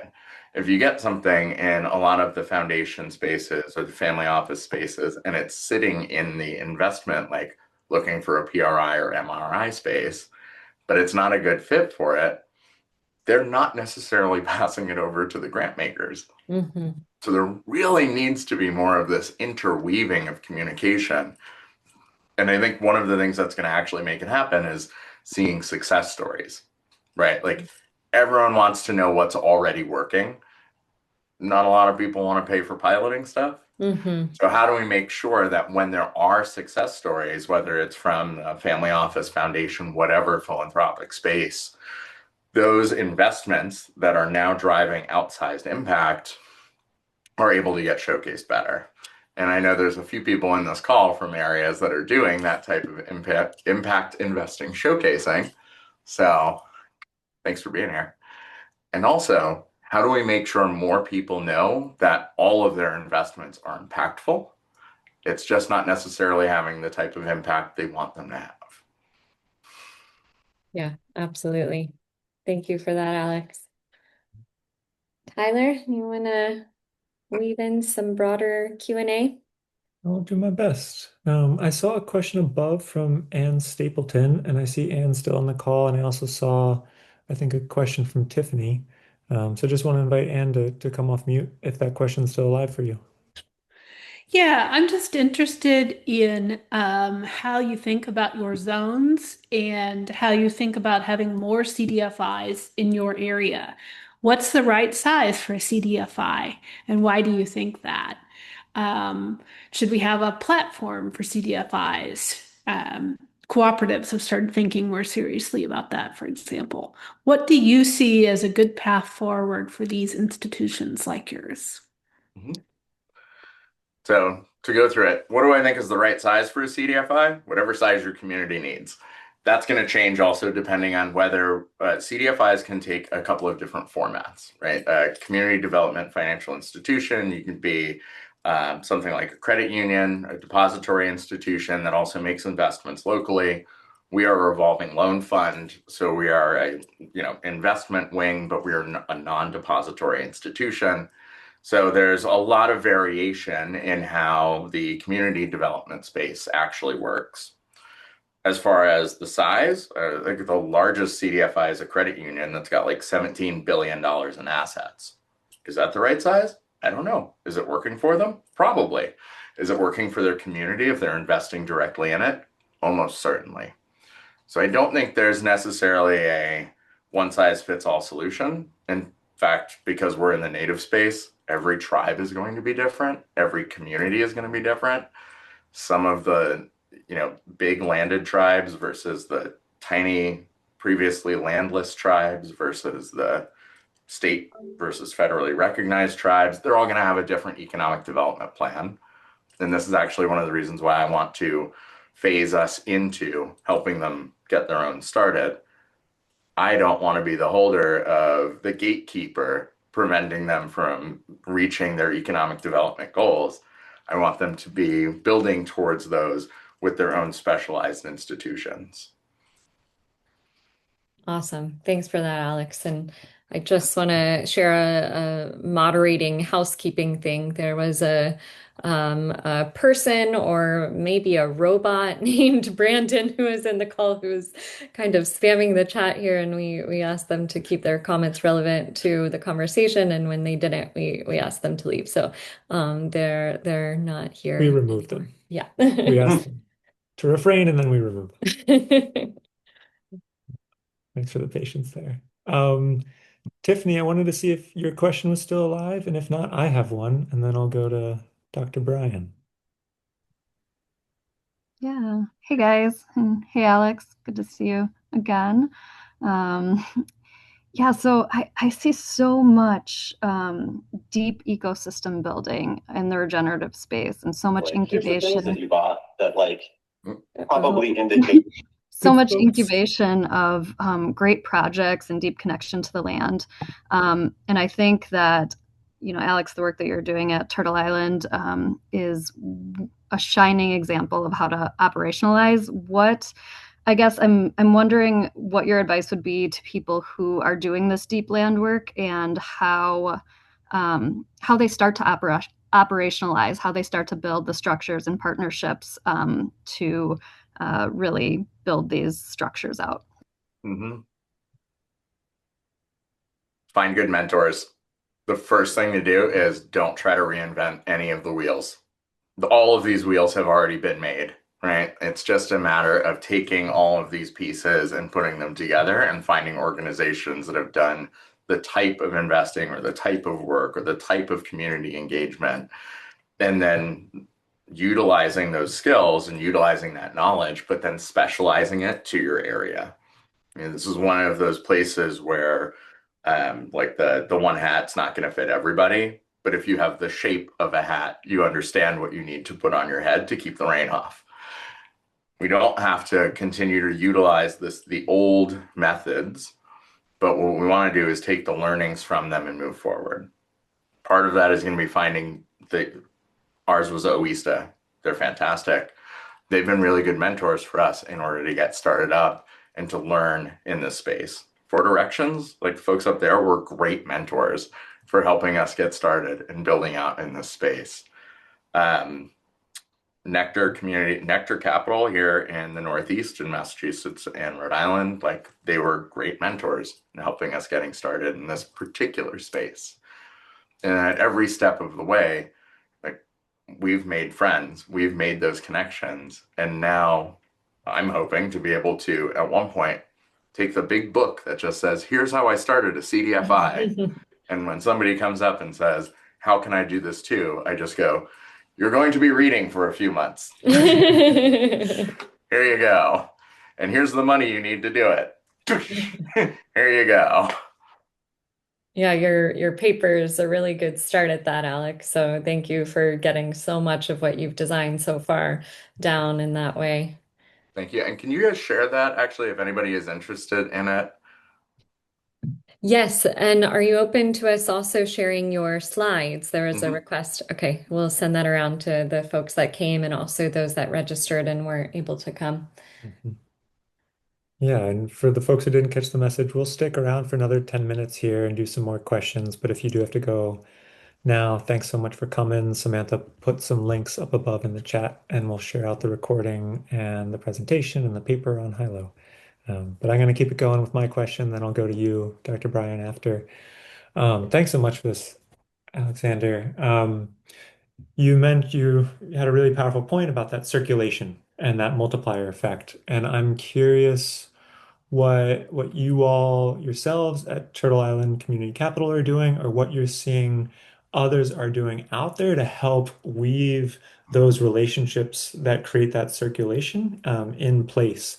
if you get something in a lot of the foundation spaces or the family office spaces and it's sitting in the investment, like looking for a PRI or MRI space, but it's not a good fit for it, they're not necessarily passing it over to the grant makers. Hmm. So there really needs to be more of this interweaving of communication. And I think one of the things that's going to actually make it happen is seeing success stories, right? Like everyone wants to know what's already working. Not a lot of people want to pay for piloting stuff. Hmm. So how do we make sure that when there are success stories, whether it's from a family office, foundation, whatever philanthropic space, those investments that are now driving outsized impact are able to get showcased better? And I know there's a few people in this call from areas that are doing that type of impact investing showcasing. So thanks for being here. And also, how do we make sure more people know that all of their investments are impactful? It's just not necessarily having the type of impact they want them to have. Yeah, absolutely. Thank you for that, Alex. Tyler, you want to weave in some broader Q&A? I'll do my best. I saw a question above from Ann Stapleton, and I see Ann still on the call, and I also saw, I think, a question from Tiffany. So just want to invite Ann to come off mute if that question's still alive for you. Yeah, I'm just interested in how you think about your zones and how you think about having more CDFIs in your area. What's the right size for a CDFI, and why do you think that? Um, should we have a platform for CDFIs? Cooperatives have started thinking more seriously about that, for example. What do you see as a good path forward for these institutions like yours? Mhm. So to go through it, what do I think is the right size for a CDFI? Whatever size your community needs. That's going to change also depending on whether CDFIs can take a couple of different formats, right? Community development financial institution, you can be something like a credit union, a depository institution that also makes investments locally. We are a revolving loan fund, so we are a investment wing, but we are a non-depository institution. So there's a lot of variation in how the community development space actually works. As far as the size, I think the largest CDFI is a credit union that's got like $17 billion in assets. Is that the right size? I don't know. Is it working for them? Probably. Is it working for their community if they're investing directly in it? Almost certainly. So I don't think there's necessarily a one size fits all solution. In fact, because we're in the native space, every tribe is going to be different. Every community is going to be different. Some of the, big landed tribes versus the tiny, previously landless tribes versus the state versus federally recognized tribes, they're all going to have a different economic development plan. And this is actually one of the reasons why I want to phase us into helping them get their own started. I don't want to be the holder of the gatekeeper preventing them from reaching their economic development goals. I want them to be building towards those with their own specialized institutions. Awesome. Thanks for that, Alex. And I just want to share a moderating housekeeping thing. There was a person or maybe a robot named Brandon who was in the call who was kind of spamming the chat here, and we asked them to keep their comments relevant to the conversation. And when they didn't, we asked them to leave. So they're not We here removed anymore. them. Yeah. We asked them to refrain, and then we removed them. Thanks for the patience there. Tiffany, I wanted to see if your question was still alive, and if not, I have one, and then I'll go to Dr. Brian. Yeah. Hey guys, and hey Alex, good to see you again. Um, yeah, so I see so much deep ecosystem building in the regenerative space and so much Like, here's the things that incubation. you bought that like Oh, probably indicate. So good much folks. incubation of great projects and deep connection to the land. And I think that, Alex, the work that you're doing at Turtle Island is a shining example of how to operationalize what I guess I'm wondering what your advice would be to people who are doing this deep land work and how they start to operationalize, how they start to build the structures and partnerships to really build these structures out. Mm-hmm. Find good mentors. The first thing to do is don't try to reinvent any of the wheels. All of these wheels have already been made, right? It's just a matter of taking all of these pieces and putting them together and finding organizations that have done the type of investing or the type of work or the type of community engagement, and then utilizing those skills and utilizing that knowledge, but then specializing it to your area. I mean, this is one of those places where like the one hat's not going to fit everybody, but if you have the shape of a hat, you understand what you need to put on your head to keep the rain off. We don't have to continue to utilize the old methods, but what we want to do is take the learnings from them and move forward. Part of that is going to be finding the ours was Oista. They're fantastic. They've been really good mentors for us in order to get started up and to learn in this space. For Directions, like the folks up there, were great mentors for helping us get started and building out in this space. Nectar Capital here in the Northeast in Massachusetts and Rhode Island, like they were great mentors in helping us getting started in this particular space. And at every step of the way, like we've made friends, we've made those connections, and now I'm hoping to be able to, at one point, take the big book that just says, here's how I started a CDFI. And when somebody comes up and says, how can I do this too? I just go, you're going to be reading for a few months. Here you go. And here's the money you need to do it. Here you go. Yeah, your paper is a really good start at that, Alex. So thank you for getting so much of what you've designed so far down in that way. Thank you. And can you guys share that actually if anybody is interested in it? Yes, and are you open to us also sharing your slides? There was a Mhm. request. Okay, we'll send that around to the folks that came and also those that registered and weren't able to come. Mhm. Yeah, and for the folks who didn't catch the message, we'll stick around for another 10 minutes here and do some more questions. But if you do have to go now, thanks so much for coming. Samantha put some links up above in the chat, and we'll share out the recording and the presentation and the paper on Hilo. But I'm going to keep it going with my question, then I'll go to you, Dr. Brian, after. Thanks so much for this, Alexander. You meant you had a really powerful point about that circulation and that multiplier effect. And I'm curious what you all yourselves at Turtle Island Community Capital are doing, or what you're seeing others are doing out there to help weave those relationships that create that circulation in place.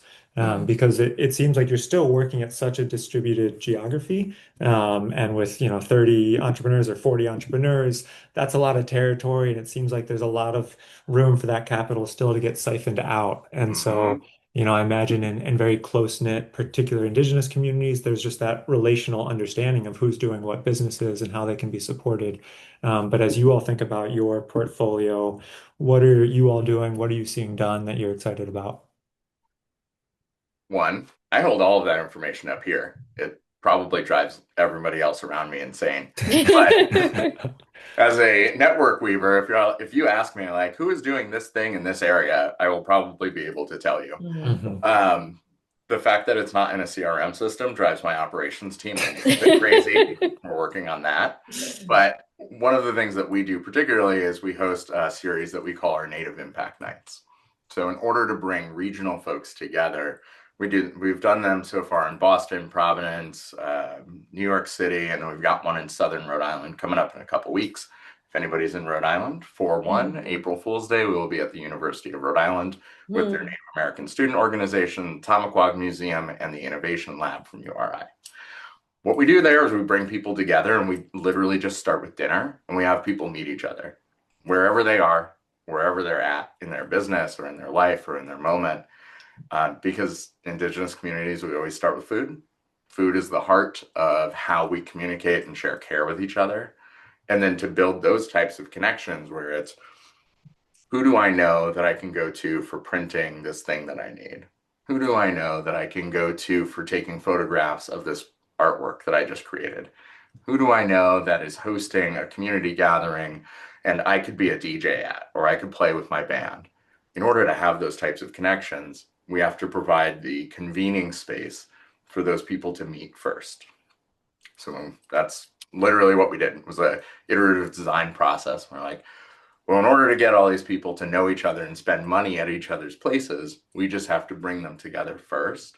Because it seems like you're still working at such a distributed geography, and with 30 entrepreneurs or 40 entrepreneurs, that's a lot of territory, and it seems like there's a lot of room for that capital still to get siphoned out. And so Mhm. I imagine in very close-knit, particular indigenous communities, there's just that relational understanding of who's doing what businesses and how they can be supported. But as you all think about your portfolio, what are you all doing? What are you seeing done that you're excited about? One, I hold all of that information up here. It probably drives everybody else around me insane. But as a network weaver, if you ask me like who is doing this thing in this area, I will probably be able to tell you. Mhm. Mhm. The fact that it's not in a CRM system drives my operations team a little bit crazy. We're working on that. But one of the things that we do particularly is we host a series that we call our Native Impact Nights. So in order to bring regional folks together, we've done them so far in Boston, Providence, New York City, and then we've got one in Southern Rhode Island coming up in a couple weeks. anybody's in Rhode Island, 4/1, April Fool's Day, we will be at the University of Rhode Island with their Native American Student Organization, Tamaqua Museum, and the Innovation Lab from URI. What we do there is we bring people together and we literally just start with dinner and we have people meet each other wherever they are, wherever they're at in their business or in their life or in their moment. Because Indigenous communities, we always start with food. Food is the heart of how we communicate and share care with each other. And then to build those types of connections where it's, who do I know that I can go to for printing this thing that I need? Who do I know that I can go to for taking photographs of this artwork that I just created? Who do I know that is hosting a community gathering and I could be a DJ at, or I could play with my band? In order to have those types of connections, we have to provide the convening space for those people to meet first. So that's literally what we did. It was an iterative design process. We're like, well, in order to get all these people to know each other and spend money at each other's places, we just have to bring them together first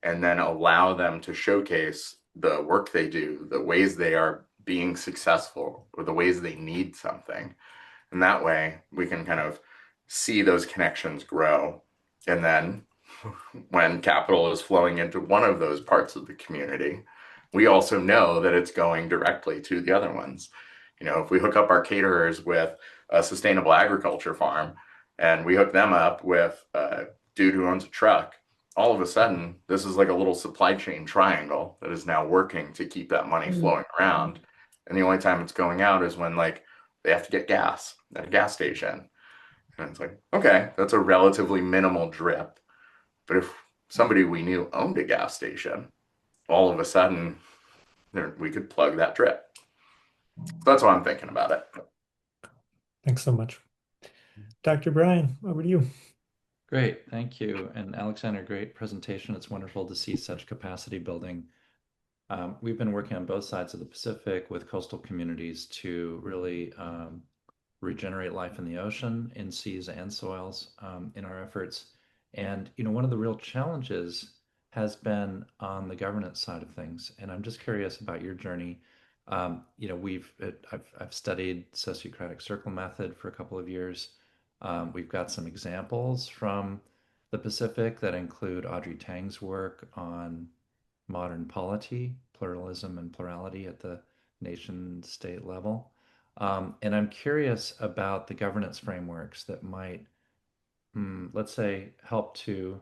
and then allow them to showcase the work they do, the ways they are being successful, or the ways they need something. And that way we can kind of see those connections grow. And then when capital is flowing into one of those parts of the community, we also know that it's going directly to the other ones. You know, if we hook up our caterers with a sustainable agriculture farm and we hook them up with a dude who owns a truck, all of a sudden, this is like a little supply chain triangle that is now working to keep that money flowing around. And the only time it's going out is when like they have to get gas at a gas station. And it's like, okay, that's a relatively minimal drip. But if somebody we knew owned a gas station, all of a sudden we could plug that drip. So that's what I'm thinking about it. Thanks so much. Dr. Brian, over to you. Great, thank you. And Alexander, great presentation. It's wonderful to see such capacity building. We've been working on both sides of the Pacific with coastal communities to really regenerate life in the ocean, in seas and soils in our efforts. And, you know, one of the real challenges has been on the governance side of things. And I'm just curious about your journey. You know, I've studied sociocratic circle method for a couple of years. We've got some examples from the Pacific that include Audrey Tang's work on modern polity, pluralism and plurality at the nation state level. And I'm curious about the governance frameworks that might, let's say, help to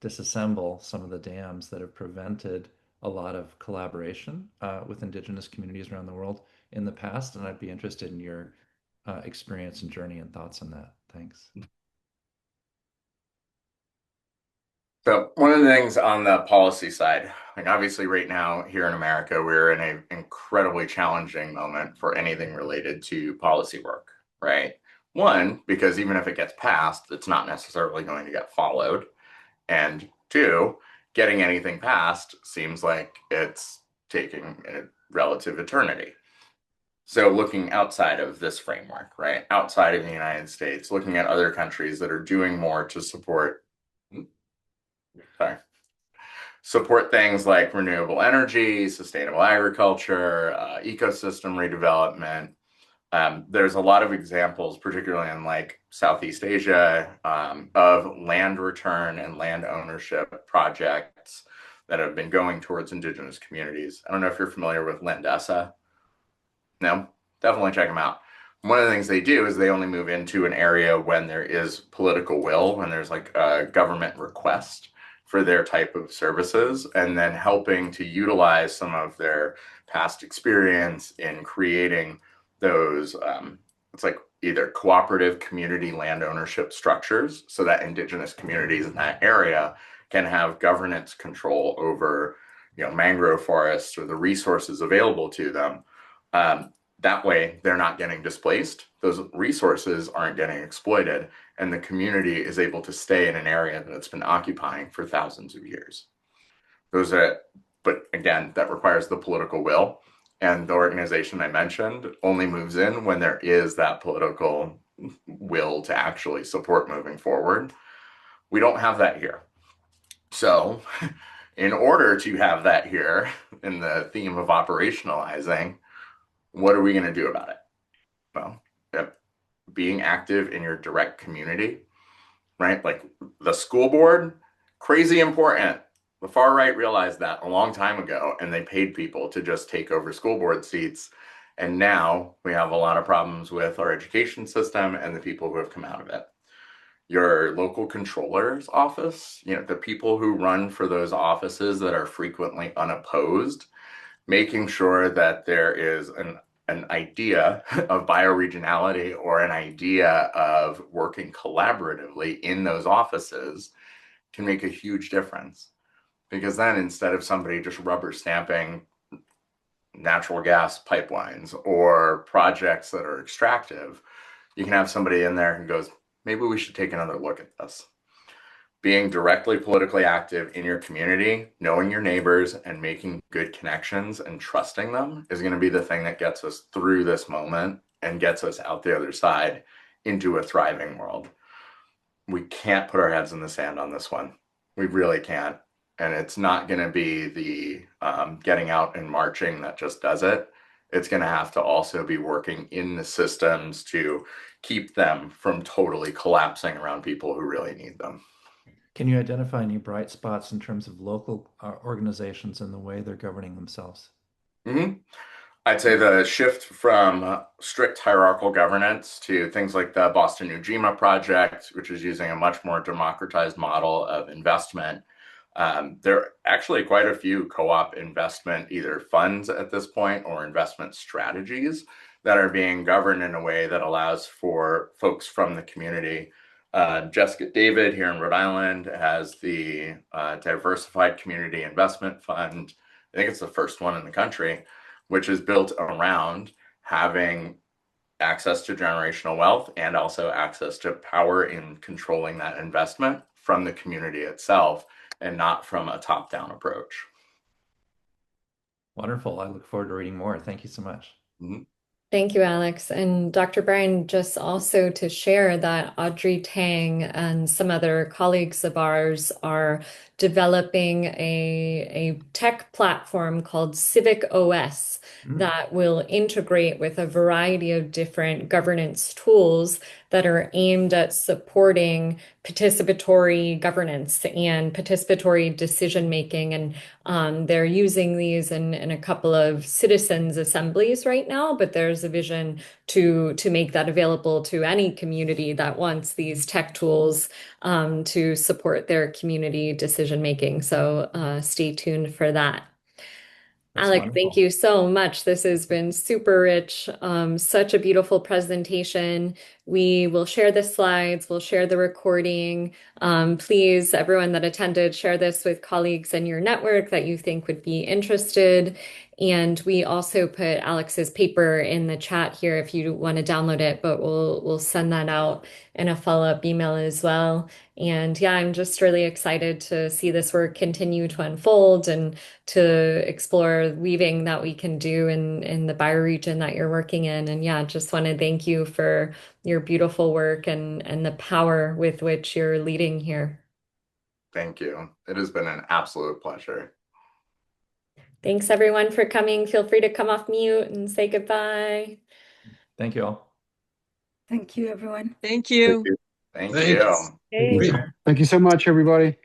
disassemble some of the dams that have prevented a lot of collaboration with Indigenous communities around the world in the past. And I'd be interested in your experience and journey and thoughts on that. Thanks. So one of the things on the policy side, like obviously right now here in America, we're in an incredibly challenging moment for anything related to policy work, right? One, because even if it gets passed, it's not necessarily going to get followed. And two, getting anything passed seems like it's taking a relative eternity. So looking outside of this framework, right? Outside of the United States, looking at other countries that are doing more to support things like renewable energy, sustainable agriculture, ecosystem redevelopment. There's a lot of examples, particularly in like Southeast Asia, of land return and land ownership projects that have been going towards Indigenous communities. I don't know if you're familiar with Landesa. No, definitely check them out. One of the things they do is they only move into an area when there is political will, when there's like a government request for their type of services, and then helping to utilize some of their past experience in creating those, it's like either cooperative community land ownership structures so that Indigenous communities in that area can have governance control over, you know, mangrove forests or the resources available to them. That way they're not getting displaced, those resources aren't getting exploited, and the community is able to stay in an area that it's been occupying for thousands of years. But again, that requires the political will, and the organization I mentioned only moves in when there is that political will to actually support moving forward. We don't have that here. So in order to have that here, in the theme of operationalizing, what are we going to do about it? Well, yep, being active in your direct community, right? Like the school board, crazy important. The far right realized that a long time ago, and they paid people to just take over school board seats. And now we have a lot of problems with our education system and the people who have come out of it. Your local controller's office, the people who run for those offices that are frequently unopposed, making sure that there is an idea of bioregionality or an idea of working collaboratively in those offices can make a huge difference. Because then instead of somebody just rubber stamping natural gas pipelines or projects that are extractive, you can have somebody in there who goes, maybe we should take another look at this. Being directly politically active in your community, knowing your neighbors and making good connections and trusting them is going to be the thing that gets us through this moment and gets us out the other side into a thriving world. We can't put our heads in the sand on this one. We really can't. And it's not going to be the getting out and marching that just does it. It's going to have to also be working in the systems to keep them from totally collapsing around people who really need them. Can you identify any bright spots in terms of local organizations and the way they're governing themselves? Mm-hmm. I'd say the shift from strict hierarchical governance to things like the Boston Ujima Project, which is using a much more democratized model of investment. There are actually quite a few co-op investment, either funds at this point or investment strategies that are being governed in a way that allows for folks from the community. Jessica David here in Rhode Island has the Diversified Community Investment Fund. I think it's the first one in the country, which is built around having access to generational wealth and also access to power in controlling that investment from the community itself and not from a top-down approach. Wonderful. I look forward to reading more. Thank you so much. Mm-hmm. Thank you, Alex. And Dr. Bryan, just also to share that Audrey Tang and some other colleagues of ours are developing a tech platform called Civic OS that will integrate with a variety of different governance tools that are aimed at supporting participatory governance and participatory decision making. And they're using these in a couple of citizens' assemblies right now, but there's a vision to make that available to any community that wants these tech tools to support their community decision making. So stay tuned for that. That's Alex, wonderful. thank you so much. This has been super rich, such a beautiful presentation. We will share the slides, we'll share the recording. Please, everyone that attended, share this with colleagues in your network that you think would be interested. And we also put Alex's paper in the chat here if you want to download it, but we'll send that out in a follow-up email as well. And yeah, I'm just really excited to see this work continue to unfold and to explore weaving that we can do in the bioregion that you're working in. And yeah, just want to thank you for your beautiful work and the power with which you're leading here. Thank you. It has been an absolute pleasure. Thanks everyone for coming. Feel free to come off mute and say goodbye. Thank you all. Thank you, everyone. Thank you. Thank Thanks. you. Hey. Thank you. Thank you so much, everybody.